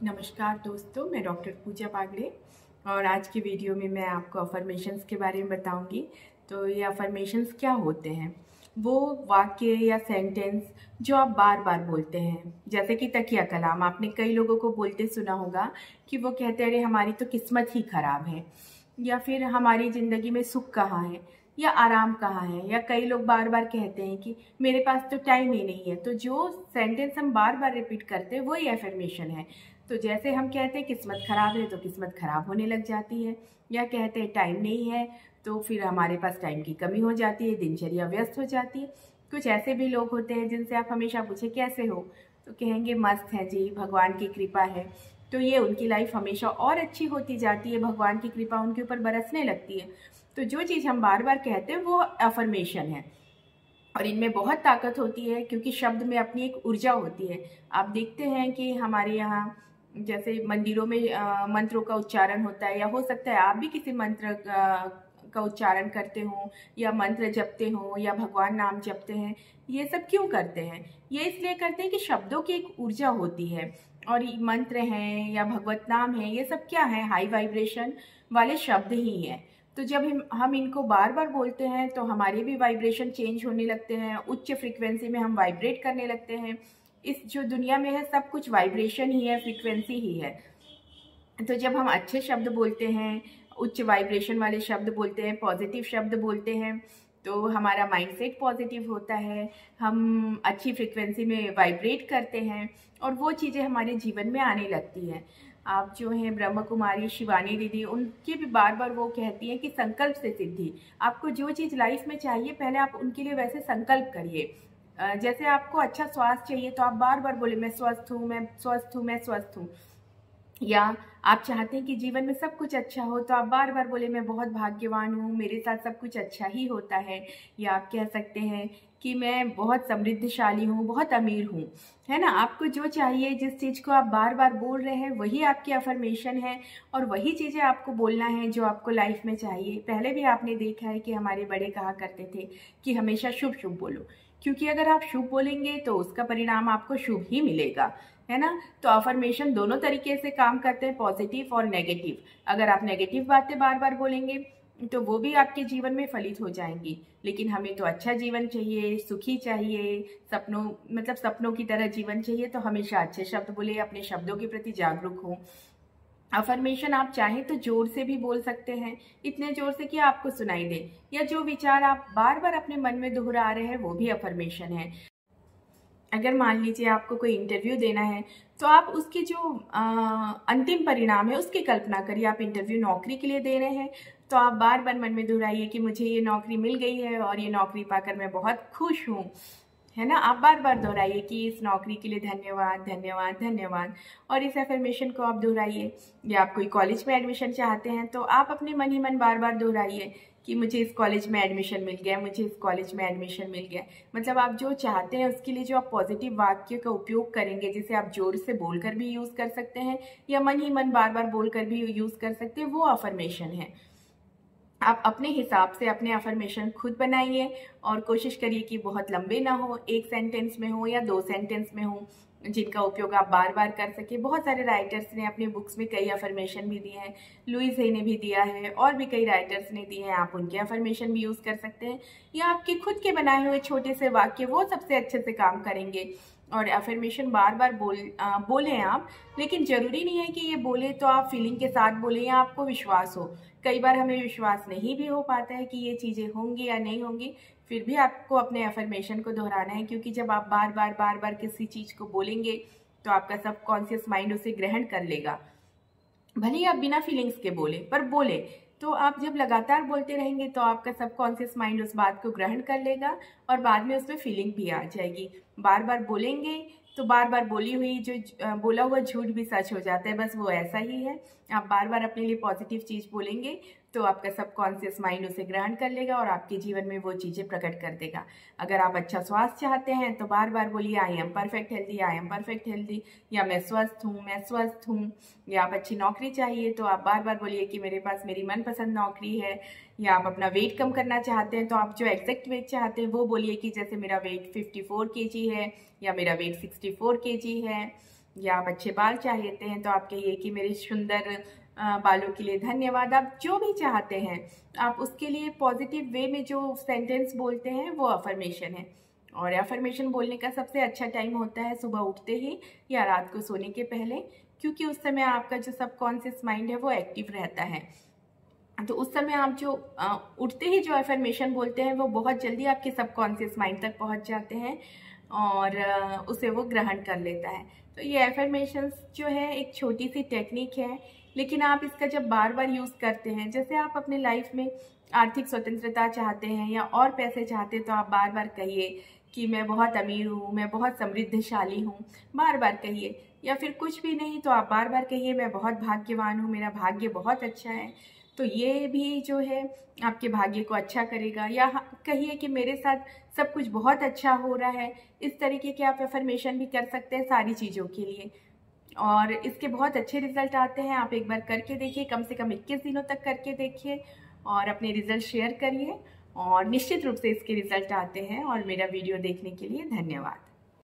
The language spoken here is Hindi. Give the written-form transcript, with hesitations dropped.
नमस्कार दोस्तों, मैं डॉक्टर पूजा पागले और आज की वीडियो में मैं आपको अफर्मेशंस के बारे में बताऊंगी। तो ये अफर्मेशंस क्या होते हैं? वो वाक्य या सेंटेंस जो आप बार बार बोलते हैं, जैसे कि तकिया कलाम। आपने कई लोगों को बोलते सुना होगा कि वो कहते हैं अरे हमारी तो किस्मत ही खराब है, या फिर हमारी ज़िंदगी में सुख कहाँ है या आराम कहाँ है, या कई लोग बार बार कहते हैं कि मेरे पास तो टाइम ही नहीं है। तो जो सेंटेंस हम बार बार रिपीट करते हैं वही एफर्मेशन है। तो जैसे हम कहते हैं किस्मत खराब है तो किस्मत खराब होने लग जाती है, या कहते हैं टाइम नहीं है तो फिर हमारे पास टाइम की कमी हो जाती है, दिनचर्या व्यस्त हो जाती है। कुछ ऐसे भी लोग होते हैं जिनसे आप हमेशा पूछे कैसे हो तो कहेंगे मस्त है जी, भगवान की कृपा है। तो ये उनकी लाइफ हमेशा और अच्छी होती जाती है, भगवान की कृपा उनके ऊपर बरसने लगती है। तो जो चीज़ हम बार बार कहते हैं वो अफर्मेशन है, और इनमें बहुत ताकत होती है क्योंकि शब्द में अपनी एक ऊर्जा होती है। आप देखते हैं कि हमारे यहाँ जैसे मंदिरों में मंत्रों का उच्चारण होता है, या हो सकता है आप भी किसी मंत्र का उच्चारण करते हो, या मंत्र जपते हो, या भगवान नाम जपते हैं। ये सब क्यों करते हैं? ये इसलिए करते हैं कि शब्दों की एक ऊर्जा होती है, और ये मंत्र हैं या भगवत नाम है, ये सब क्या है? हाई वाइब्रेशन वाले शब्द ही हैं। तो जब हम इनको बार बार बोलते हैं तो हमारे भी वाइब्रेशन चेंज होने लगते हैं, उच्च फ्रीक्वेंसी में हम वाइब्रेट करने लगते हैं। इस जो दुनिया में है सब कुछ वाइब्रेशन ही है, फ्रीक्वेंसी ही है। तो जब हम अच्छे शब्द बोलते हैं, उच्च वाइब्रेशन वाले शब्द बोलते हैं, पॉजिटिव शब्द बोलते हैं, तो हमारा माइंडसेट पॉजिटिव होता है, हम अच्छी फ्रीक्वेंसी में वाइब्रेट करते हैं और वो चीज़ें हमारे जीवन में आने लगती हैं। आप जो हैं ब्रह्म कुमारी शिवानी दीदी, उनकी भी बार बार वो कहती हैं कि संकल्प से सिद्धि। आपको जो चीज़ लाइफ में चाहिए पहले आप उनके लिए वैसे संकल्प करिए। जैसे आपको अच्छा स्वास्थ्य चाहिए तो आप बार बार बोले मैं स्वस्थ हूँ, मैं स्वस्थ हूँ, मैं स्वस्थ हूँ। या आप चाहते हैं कि जीवन में सब कुछ अच्छा हो तो आप बार बार बोले मैं बहुत भाग्यवान हूँ, मेरे साथ सब कुछ अच्छा ही होता है। या आप कह सकते हैं कि मैं बहुत समृद्धशाली हूँ, बहुत अमीर हूँ, है ना। आपको जो चाहिए, जिस चीज़ को आप बार बार बोल रहे हैं वही आपकी अफर्मेशन है, और वही चीज़ें आपको बोलना है जो आपको लाइफ में चाहिए। पहले भी आपने देखा है कि हमारे बड़े कहा करते थे कि हमेशा शुभ शुभ बोलो, क्योंकि अगर आप शुभ बोलेंगे तो उसका परिणाम आपको शुभ ही मिलेगा, है ना। तो अफर्मेशन दोनों तरीके से काम करते हैं, पॉजिटिव और नेगेटिव। अगर आप नेगेटिव बातें बार बार बोलेंगे तो वो भी आपके जीवन में फलित हो जाएंगी। लेकिन हमें तो अच्छा जीवन चाहिए, सुखी चाहिए, सपनों की तरह जीवन चाहिए, तो हमेशा अच्छे शब्द बोले, अपने शब्दों के प्रति जागरूक हो। अफर्मेशन आप चाहें तो जोर से भी बोल सकते हैं, इतने जोर से कि आपको सुनाई दे, या जो विचार आप बार बार अपने मन में दोहरा रहे हैं वो भी अफर्मेशन है। अगर मान लीजिए आपको कोई इंटरव्यू देना है तो आप उसके जो अंतिम परिणाम है उसकी कल्पना करिए। आप इंटरव्यू नौकरी के लिए दे रहे हैं तो आप बार बार मन में दोहराइए कि मुझे ये नौकरी मिल गई है और ये नौकरी पाकर मैं बहुत खुश हूँ, है ना। आप बार बार दोहराइए कि इस नौकरी के लिए धन्यवाद धन्यवाद धन्यवाद, और इस एफर्मेशन को आप दोहराइए। या आप कोई कॉलेज में एडमिशन चाहते हैं तो आप अपने मन ही मन बार बार दोहराइए कि मुझे इस कॉलेज में एडमिशन मिल गया, मुझे इस कॉलेज में एडमिशन मिल गया। मतलब आप जो चाहते हैं उसके लिए जो आप पॉजिटिव वाक्य का उपयोग करेंगे, जिसे आप जोर से बोलकर भी यूज़ कर सकते हैं या मन ही मन बार बार बोलकर भी यूज़ कर सकते हैं, वो अफर्मेशन है। आप अपने हिसाब से अपने अफर्मेशन खुद बनाइए और कोशिश करिए कि बहुत लंबे ना हो, एक सेंटेंस में हो या 2 सेंटेंस में हो, जिनका उपयोग आप बार बार कर सके। बहुत सारे राइटर्स ने अपने बुक्स में कई अफर्मेशन भी दिए हैं, लुइस हे ने भी दिया है, और भी कई राइटर्स ने दिए हैं। आप उनके अफर्मेशन भी यूज़ कर सकते हैं, या आपके खुद के बनाए हुए छोटे से वाक्य वो सबसे अच्छे से काम करेंगे। और अफर्मेशन बार बार बोलें आप, लेकिन ज़रूरी नहीं है कि ये बोले तो आप फीलिंग के साथ बोलें या आपको विश्वास हो। कई बार हमें विश्वास नहीं भी हो पाता है कि ये चीज़ें होंगी या नहीं होंगी, फिर भी आपको अपने अफर्मेशन को दोहराना है, क्योंकि जब आप बार बार किसी चीज़ को बोलेंगे तो आपका सबकॉन्शियस माइंड उसे ग्रहण कर लेगा। भले ही आप बिना फीलिंग्स के बोले, पर बोले तो आप जब लगातार बोलते रहेंगे तो आपका सबकॉन्शियस माइंड उस बात को ग्रहण कर लेगा और बाद में उसमें फीलिंग भी आ जाएगी। बार बार बोलेंगे तो बार बार बोली हुई जो बोला हुआ झूठ भी सच हो जाता है, बस वो ऐसा ही है। आप बार बार अपने लिए पॉजिटिव चीज़ बोलेंगे तो आपका सबकॉन्शियस माइंड उसे ग्रहण कर लेगा और आपके जीवन में वो चीज़ें प्रकट कर देगा। अगर आप अच्छा स्वास्थ्य चाहते हैं तो बार बार बोलिए I am perfect healthy, I am perfect healthy, या मैं स्वस्थ हूँ, मैं स्वस्थ हूँ। या आप अच्छी नौकरी चाहिए तो आप बार बार बोलिए कि मेरे पास मेरी मनपसंद नौकरी है। या आप अपना वेट कम करना चाहते हैं तो आप जो एग्जैक्ट वेट चाहते हैं वो बोलिए कि जैसे मेरा वेट 54 kg है या मेरा वेट 64 kg है। या आप अच्छे बाल चाहते हैं तो आप कहिए कि मेरे सुंदर बालों के लिए धन्यवाद। आप जो भी चाहते हैं आप उसके लिए पॉजिटिव वे में जो सेंटेंस बोलते हैं वो अफर्मेशन है। और अफर्मेशन बोलने का सबसे अच्छा टाइम होता है सुबह उठते ही या रात को सोने के पहले, क्योंकि उस समय आपका जो सबकॉन्शियस माइंड है वो एक्टिव रहता है। तो उस समय आप जो उठते ही जो अफर्मेशन बोलते हैं वो बहुत जल्दी आपके सबकॉन्शियस माइंड तक पहुंच जाते हैं और उसे वो ग्रहण कर लेता है। तो ये अफर्मेशंस जो है एक छोटी सी टेक्निक है, लेकिन आप इसका जब बार बार यूज़ करते हैं, जैसे आप अपने लाइफ में आर्थिक स्वतंत्रता चाहते हैं या और पैसे चाहते हैं, तो आप बार बार कहिए कि मैं बहुत अमीर हूँ, मैं बहुत समृद्धशाली हूँ, बार बार कहिए। या फिर कुछ भी नहीं तो आप बार बार कहिए मैं बहुत भाग्यवान हूँ, मेरा भाग्य बहुत अच्छा है। तो ये भी जो है आपके भाग्य को अच्छा करेगा। या कहिए कि मेरे साथ सब कुछ बहुत अच्छा हो रहा है। इस तरीके के आप अफर्मेशन भी कर सकते हैं सारी चीज़ों के लिए, और इसके बहुत अच्छे रिजल्ट आते हैं। आप एक बार करके देखिए, कम से कम 21 दिनों तक करके देखिए और अपने रिजल्ट शेयर करिए, और निश्चित रूप से इसके रिजल्ट आते हैं। और मेरा वीडियो देखने के लिए धन्यवाद।